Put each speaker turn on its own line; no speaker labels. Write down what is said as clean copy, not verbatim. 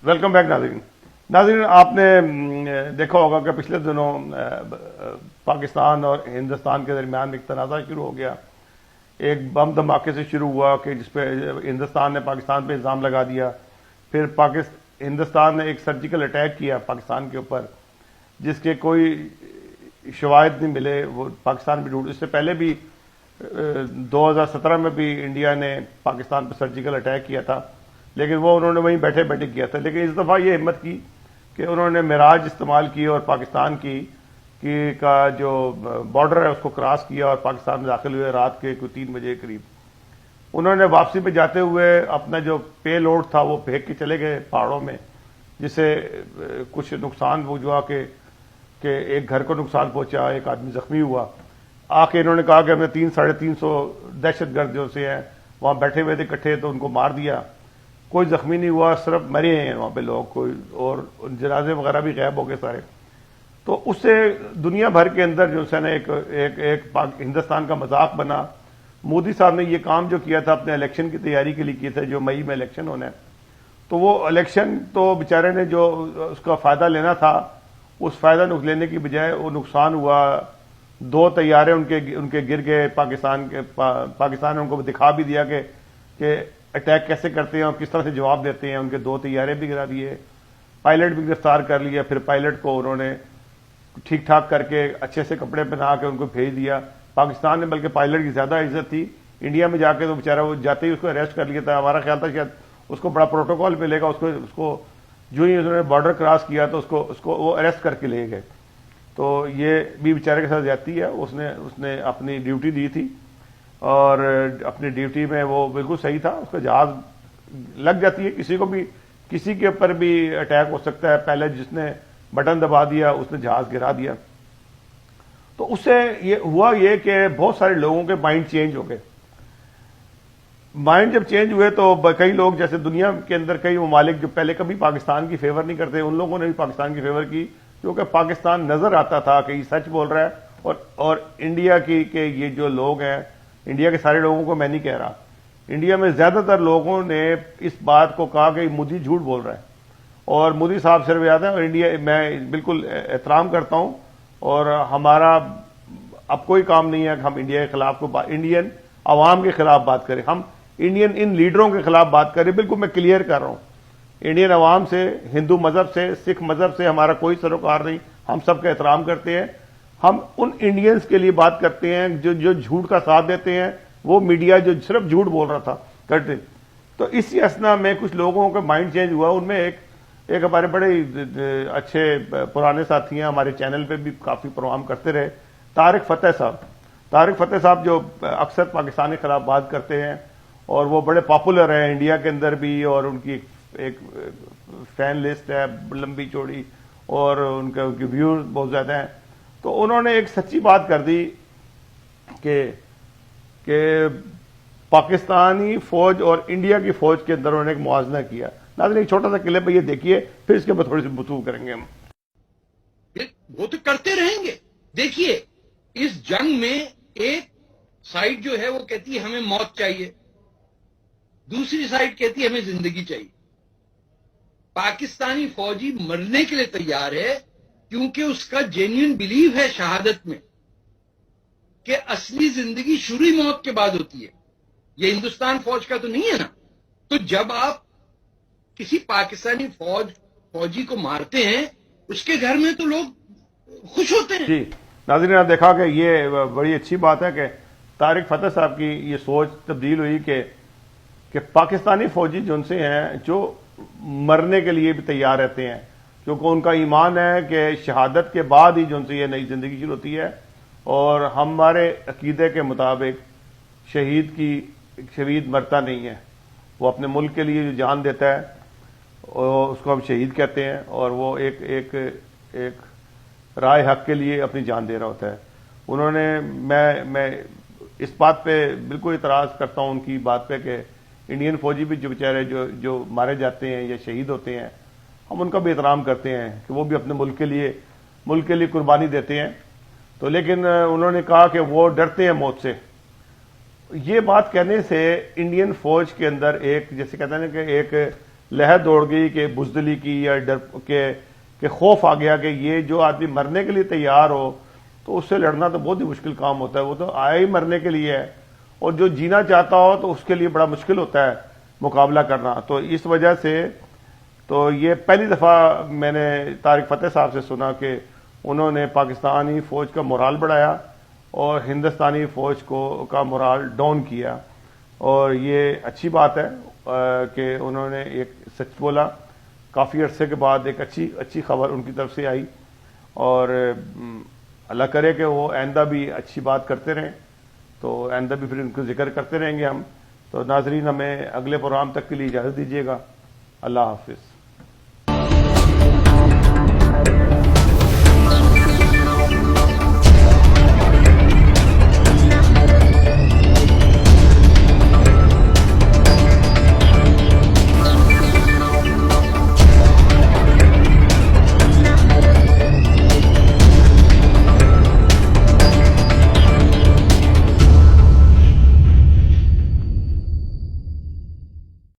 Welcome back ناظرین آپ نے دیکھا ہوگا کہ پچھلے دنوں پاکستان اور ہندوستان کے درمیان ایک تنازع شروع ہو گیا. ایک بم دھماکے سے شروع ہوا کہ جس پہ ہندوستان نے پاکستان پہ الزام لگا دیا. پھر ہندوستان نے ایک سرجیکل اٹیک کیا پاکستان کے اوپر جس کے کوئی شواہد نہیں ملے. وہ پاکستان بھی ڈھونڈ. اس سے پہلے بھی 2017 میں بھی انڈیا نے پاکستان پہ سرجیکل اٹیک کیا تھا, لیکن وہ انہوں نے وہیں بیٹھے بیٹھے کیا تھا. لیکن اس دفعہ یہ ہمت کی کہ انہوں نے معراج استعمال کی اور پاکستان کی کا جو بارڈر ہے اس کو کراس کیا اور پاکستان میں داخل ہوئے. رات کے 3 بجے قریب انہوں نے واپسی پہ جاتے ہوئے اپنا جو پے لوڈ تھا وہ پھینک کے چلے گئے پہاڑوں میں, جس سے کچھ نقصان ہوا کہ ایک گھر کو نقصان پہنچا, ایک آدمی زخمی ہوا. آ کے انہوں نے کہا کہ ہم نے 300-350 دہشت گرد جو سے ہیں وہاں بیٹھے ہوئے تھے اکٹھے, تو ان کو مار دیا. کوئی زخمی نہیں ہوا, صرف مرے ہیں وہاں پہ لوگ, کوئی اور جنازے وغیرہ بھی غائب ہو گئے سارے. تو اس سے دنیا بھر کے اندر جو ہے نا ایک ہندوستان کا مذاق بنا. مودی صاحب نے یہ کام جو کیا تھا اپنے الیکشن کی تیاری کے لیے کیا تھا, جو مئی میں الیکشن ہونا ہے, تو وہ الیکشن تو بیچارے نے جو اس کا فائدہ لینا تھا اس فائدہ لینے کی بجائے وہ نقصان ہوا. 2 طیارے ان کے گر گئے. پاکستان نے ان کو دکھا بھی دیا کہ اٹیک کیسے کرتے ہیں اور کس طرح سے جواب دیتے ہیں. ان کے 2 طیارے بھی گرا دیے, پائلٹ بھی گرفتار کر لیا. پھر پائلٹ کو انہوں نے ٹھیک ٹھاک کر کے اچھے سے کپڑے پہنا کے ان کو بھیج دیا. پاکستان نے بلکہ پائلٹ کی زیادہ عزت تھی. انڈیا میں جا کے تو بیچارہ وہ جاتے ہی اس کو اریسٹ کر لیا تھا. ہمارا خیال تھا شاید اس کو بڑا پروٹوکال ملے گا. اس کو جو ہی انہوں نے بارڈر کراس کیا تو اس کو وہ اریسٹ کر کے لے گئے. تو یہ بھی بیچارے کے ساتھ زیادتی ہے. اس نے اپنی ڈیوٹی دی تھی اور اپنی ڈیوٹی میں وہ بالکل صحیح تھا. اس کا جہاز لگ جاتی ہے, کسی کے اوپر بھی اٹیک ہو سکتا ہے. پہلے جس نے بٹن دبا دیا اس نے جہاز گرا دیا. تو اس سے یہ ہوا کہ بہت سارے لوگوں کے مائنڈ چینج ہو گئے. مائنڈ جب چینج ہوئے تو کئی لوگ, جیسے دنیا کے اندر کئی ممالک جو پہلے کبھی پاکستان کی فیور نہیں کرتے, ان لوگوں نے بھی پاکستان کی فیور کی, کیونکہ پاکستان نظر آتا تھا کہ یہ سچ بول رہا ہے. اور انڈیا کی کہ یہ جو لوگ ہیں, انڈیا کے سارے لوگوں کو میں نہیں کہہ رہا, انڈیا میں زیادہ تر لوگوں نے اس بات کو کہا کہ مودی جھوٹ بول رہا ہے. اور مودی صاحب صرف یاد ہے, اور انڈیا میں بالکل احترام کرتا ہوں, اور ہمارا اب کوئی کام نہیں ہے کہ ہم انڈیا کے خلاف انڈین عوام کے خلاف بات کریں. ہم انڈین ان لیڈروں کے خلاف بات کریں. بالکل میں کلیئر کر رہا ہوں, انڈین عوام سے, ہندو مذہب سے, سکھ مذہب سے ہمارا کوئی سروکار نہیں. ہم سب کا احترام کرتے ہیں. ہم ان انڈینز کے لیے بات کرتے ہیں جو جھوٹ کا ساتھ دیتے ہیں. وہ میڈیا جو صرف جھوٹ بول رہا تھا کرتے. تو اسی اسنا میں کچھ لوگوں کا مائنڈ چینج ہوا. ان میں ایک ہمارے بڑے اچھے پرانے ساتھی ہیں, ہمارے چینل پہ بھی کافی پروگرام کرتے رہے, طارق فتح صاحب جو اکثر پاکستان کے خلاف بات کرتے ہیں اور وہ بڑے پاپولر ہیں انڈیا کے اندر بھی, اور ان کی ایک فین لسٹ ہے لمبی چوڑی, اور ان کے ویوز بہت زیادہ ہیں. تو انہوں نے ایک سچی بات کر دی کہ پاکستانی فوج اور انڈیا کی فوج کے اندر انہوں نے ایک موازنہ کیا. ناظرین ایک چھوٹا سا کلپ ہے, یہ دیکھیے, پھر اس کے بعد تھوڑی سی گفتگو کریں گے ہم.
وہ تو کرتے رہیں گے. دیکھیے اس جنگ میں ایک سائیڈ جو ہے وہ کہتی ہے ہمیں موت چاہیے, دوسری سائیڈ کہتی ہے ہمیں زندگی چاہیے. پاکستانی فوجی مرنے کے لیے تیار ہے کیونکہ اس کا جینیون بلیو ہے شہادت میں کہ اصلی زندگی شروعی موت کے بعد ہوتی ہے. یہ ہندوستان فوج کا تو نہیں ہے نا. تو جب آپ کسی پاکستانی فوجی کو مارتے ہیں اس کے گھر میں تو لوگ خوش ہوتے ہیں.
جی ناظرین آپ دیکھا کہ یہ بڑی اچھی بات ہے کہ طارق فتح صاحب کی یہ سوچ تبدیل ہوئی کہ پاکستانی فوجی جن سے ہیں جو مرنے کے لیے بھی تیار رہتے ہیں, کیونکہ ان کا ایمان ہے کہ شہادت کے بعد ہی جن سے یہ نئی زندگی شروع ہوتی ہے. اور ہمارے عقیدے کے مطابق شہید مرتا نہیں ہے, وہ اپنے ملک کے لیے جو جان دیتا ہے اس کو ہم شہید کہتے ہیں, اور وہ ایک رائے حق کے لیے اپنی جان دے رہا ہوتا ہے. انہوں نے میں اس بات پہ بالکل اعتراض کرتا ہوں ان کی بات پہ کہ انڈین فوجی بھی جو بیچارے جو مارے جاتے ہیں یا شہید ہوتے ہیں, ہم ان کا بھی احترام کرتے ہیں کہ وہ بھی اپنے ملک کے لیے قربانی دیتے ہیں. تو لیکن انہوں نے کہا کہ وہ ڈرتے ہیں موت سے. یہ بات کہنے سے انڈین فوج کے اندر ایک جیسے کہتے ہیں کہ لہر دوڑ گئی کہ بزدلی کی یا ڈر کہ خوف آ گیا کہ یہ جو آدمی مرنے کے لیے تیار ہو تو اس سے لڑنا تو بہت ہی مشکل کام ہوتا ہے، وہ تو آیا ہی مرنے کے لیے ہے، اور جو جینا چاہتا ہو تو اس کے لیے بڑا مشکل ہوتا ہے مقابلہ کرنا. تو اس وجہ سے تو یہ پہلی دفعہ میں نے طارق فتح صاحب سے سنا کہ انہوں نے پاکستانی فوج کا مورال بڑھایا اور ہندوستانی فوج کا مورال ڈاؤن کیا، اور یہ اچھی بات ہے کہ انہوں نے ایک سچ بولا. کافی عرصے کے بعد ایک اچھی خبر ان کی طرف سے آئی، اور اللہ کرے کہ وہ آئندہ بھی اچھی بات کرتے رہیں، تو آئندہ بھی پھر ان کو ذکر کرتے رہیں گے ہم. تو ناظرین، ہمیں اگلے پروگرام تک کے لیے اجازت دیجیے گا. اللہ حافظ.